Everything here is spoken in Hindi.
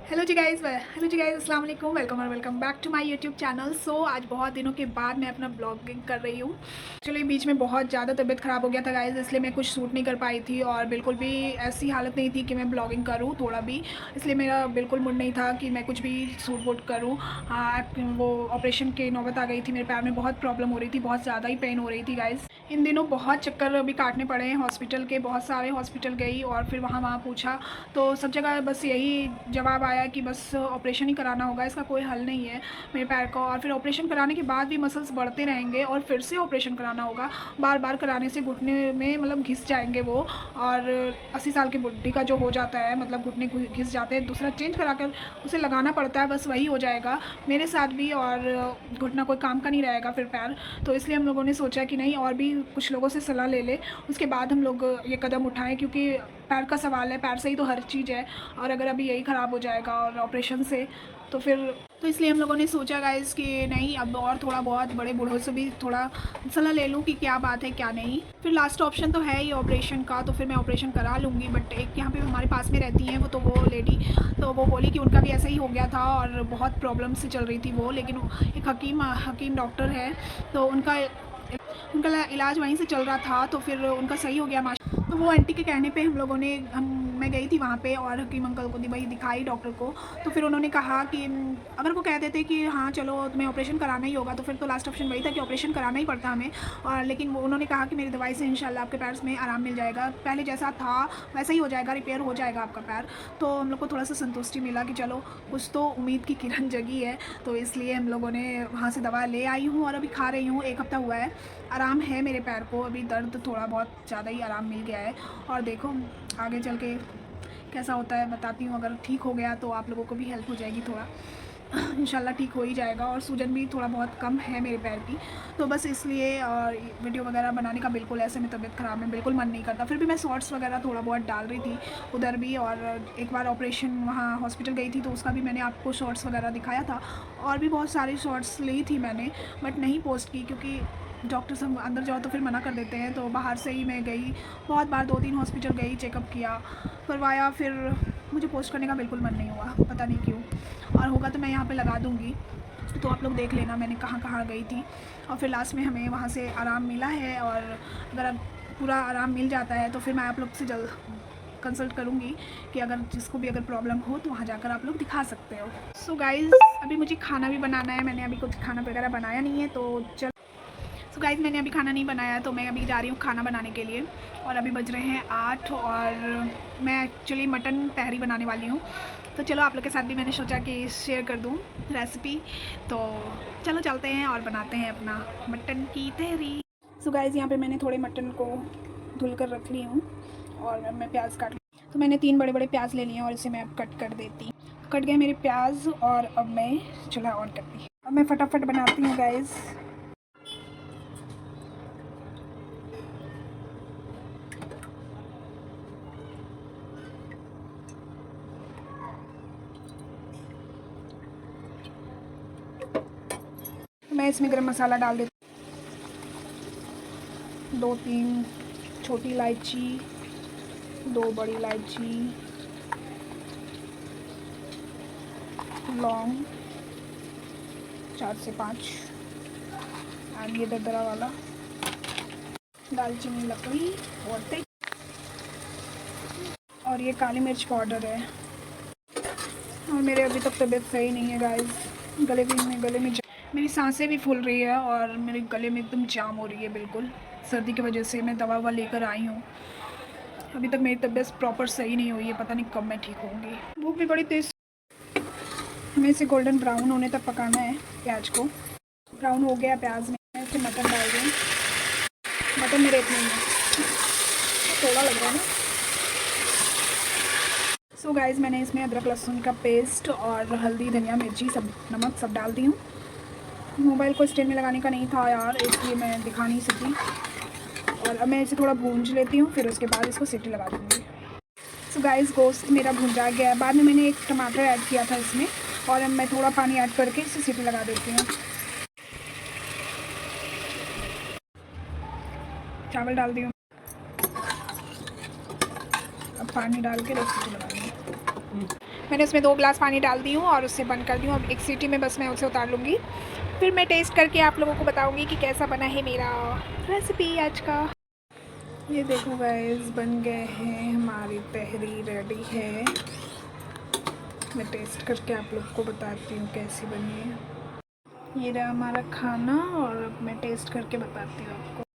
हेलो जी गाइस अस्सलाम वालेकुम, वेलकम और welcome back to my YouTube channel. So आज बहुत दिनों के बाद मैं अपना ब्लॉगिंग कर रही हूँ। एक्चुअली बीच में बहुत ज़्यादा तबीयत ख़राब हो गया था गाइस, इसलिए मैं कुछ शूट नहीं कर पाई थी और बिल्कुल भी ऐसी हालत नहीं थी कि मैं ब्लॉगिंग करूँ थोड़ा भी। इसलिए मेरा बिल्कुल मूड नहीं था कि मैं कुछ भी शूट वूट करूँ। वो ऑपरेशन की नौबत आ गई थी, मेरे पैर में बहुत प्रॉब्लम हो रही थी, बहुत ज़्यादा ही पेन हो रही थी गाइस। इन दिनों बहुत चक्कर अभी काटने पड़े हैं हॉस्पिटल के, बहुत सारे हॉस्पिटल गई और फिर वहाँ पूछा तो सब जगह बस यही जवाब आया कि बस ऑपरेशन ही कराना होगा, इसका कोई हल नहीं है मेरे पैर का। और फिर ऑपरेशन कराने के बाद भी मसल्स बढ़ते रहेंगे और फिर से ऑपरेशन कराना होगा। बार बार कराने से घुटने में मतलब घिस जाएंगे वो, और 80 साल की बुढ़ी का जो हो जाता है मतलब घुटने घिस जाते हैं, दूसरा चेंज करा कर उसे लगाना पड़ता है, बस वही हो जाएगा मेरे साथ भी। और घुटना कोई काम का नहीं रहेगा फिर पैर। तो इसलिए हम लोगों ने सोचा कि नहीं और भी कुछ लोगों से सलाह ले ले, उसके बाद हम लोग ये कदम उठाएं, क्योंकि पैर का सवाल है, पैर से ही तो हर चीज़ है। और अगर अभी यही ख़राब हो जाएगा और ऑपरेशन से तो इसलिए हम लोगों ने सोचा गाइस कि नहीं अब और थोड़ा बहुत बड़े बूढ़ों से भी थोड़ा सलाह ले लूँ कि क्या बात है क्या नहीं। फिर लास्ट ऑप्शन तो है ही ऑपरेशन का, तो फिर मैं ऑपरेशन करा लूँगी। बट एक यहाँ पे हमारे पास में रहती हैं वो लेडी, तो वो बोली कि उनका भी ऐसा ही हो गया था और बहुत प्रॉब्लम से चल रही थी वो, लेकिन एक हकीम डॉक्टर है तो उनका इलाज वहीं से चल रहा था, तो फिर उनका सही हो गया। तो वो आंटी के कहने पे मैं गई थी वहाँ पे और हकीम अंकल को वही दिखाई डॉक्टर को। तो फिर उन्होंने कहा कि अगर वो कह देते कि हाँ चलो तुम्हें ऑपरेशन कराना ही होगा, तो फिर तो लास्ट ऑप्शन वही था कि ऑपरेशन कराना ही पड़ता हमें। और लेकिन उन्होंने कहा कि मेरी दवाई से इंशाल्लाह आपके पैर में आराम मिल जाएगा, पहले जैसा था वैसा ही हो जाएगा, रिपेयर हो जाएगा आपका पैर। तो हम लोग को थोड़ा सा संतुष्टि मिला कि चलो कुछ तो उम्मीद की किरण जगी है। तो इसलिए हम लोगों ने वहाँ से दवा ले आई हूँ और अभी खा रही हूँ, 1 हफ्ता हुआ है। आराम है मेरे पैर को, अभी दर्द थोड़ा बहुत ज़्यादा ही आराम मिल गया है। और देखो आगे चल के कैसा होता है बताती हूँ। अगर ठीक हो गया तो आप लोगों को भी हेल्प हो जाएगी थोड़ा, इंशाल्लाह ठीक हो ही जाएगा। और सूजन भी थोड़ा बहुत कम है मेरे पैर की, तो बस इसलिए और वीडियो वगैरह बनाने का बिल्कुल ऐसे में तबीयत ख़राब में बिल्कुल मन नहीं करता। फिर भी मैं शॉर्ट्स वगैरह थोड़ा बहुत डाल रही थी उधर भी, और एक बार ऑपरेशन वहाँ हॉस्पिटल गई थी तो उसका भी मैंने आपको शॉर्ट्स वगैरह दिखाया था। और भी बहुत सारी शॉर्ट्स ली थी मैंने, बट नहीं पोस्ट की क्योंकि डॉक्टर सब अंदर जाओ तो फिर मना कर देते हैं। तो बाहर से ही मैं गई बहुत बार, 2-3 हॉस्पिटल गई, चेकअप किया, करवाया, फिर मुझे पोस्ट करने का बिल्कुल मन नहीं हुआ, पता नहीं क्यों। और होगा तो मैं यहाँ पे लगा दूँगी, तो आप लोग देख लेना मैंने कहाँ कहाँ गई थी। और फिर लास्ट में हमें वहाँ से आराम मिला है, और अगर पूरा आराम मिल जाता है तो फिर मैं आप लोग से जल्द कंसल्ट करूँगी कि अगर जिसको भी अगर प्रॉब्लम हो तो वहाँ जाकर आप लोग दिखा सकते हो। सो गाइज़ अभी मुझे खाना भी बनाना है, मैंने अभी कुछ खाना वगैरह बनाया नहीं है, तो सो गाइज़ मैंने अभी खाना नहीं बनाया, तो मैं अभी जा रही हूँ खाना बनाने के लिए। और अभी बज रहे हैं 8 और मैं एक्चुअली मटन तहरी बनाने वाली हूँ। तो चलो आप लोग के साथ भी मैंने सोचा कि शेयर कर दूँ रेसिपी। तो चलो चलते हैं और बनाते हैं अपना मटन की तहरी। सो गाइज़ यहाँ पे मैंने थोड़े मटन को धुल कर रख ली हूँ और मैं प्याज काट ली। तो मैंने 3 बड़े बड़े प्याज ले लिए हैं और इसे मैं अब कट कर देती हूँ। कट गए मेरे प्याज और अब मैं चूल्हा ऑन करती हूँ। अब मैं फटाफट बनाती हूँ गाइज़। मैं इसमें गरम मसाला डाल देती हूँ, 2-3 छोटी इलायची, 2 बड़ी इलायची, लौंग 4 से 5, और ये दरदरा वाला दालचीनी लकड़ी और तेज, और ये काली मिर्च पाउडर है। और मेरे अभी तक तबीयत सही नहीं है गाइस, गले में मेरी सांसें भी फूल रही है और मेरे गले में एकदम जाम हो रही है बिल्कुल, सर्दी की वजह से। मैं दवा लेकर आई हूँ, अभी तक मेरी तबीयत प्रॉपर सही नहीं हुई है, पता नहीं कब मैं ठीक होंगी। भूख भी बड़ी तेज। हमें इसे गोल्डन ब्राउन होने तक पकाना है प्याज को। ब्राउन हो गया प्याज में, मैं इसे मटन डाल दूँ। मटन मेरे इतने में थोड़ा लग रहा है ना। सो गाइज़ मैंने इसमें अदरक लहसुन का पेस्ट और हल्दी धनिया मिर्ची सब नमक सब डाल दी हूँ। मोबाइल को स्टैंड में लगाने का नहीं था यार, इसलिए मैं दिखा नहीं सकी। और अब मैं इसे थोड़ा भूंज लेती हूँ, फिर उसके बाद इसको सीटी लगा दूँगी। सो गाइज़ गोश्त मेरा भूंजा गया है, बाद में मैंने एक टमाटर ऐड किया था इसमें, और अब मैं थोड़ा पानी ऐड करके इसे सीटी लगा देती हूँ। चावल डाल दी हूँ, अब पानी डाल के सीटी लगा दूँगी। मैंने उसमें 2 ग्लास पानी डाल दी हूँ और उससे बंद कर दी हूँ। अब एक सीटी में बस मैं उसे उतार लूँगी, फिर मैं टेस्ट करके आप लोगों को बताऊँगी कि कैसा बना है मेरा रेसिपी आज का। ये देखो गाइस, बन गए हैं, हमारी तहरी रेडी है। मैं टेस्ट करके आप लोग को बताती हूँ कैसी बनी है। ये रहा हमारा खाना और अब मैं टेस्ट करके बताती हूँ आपको।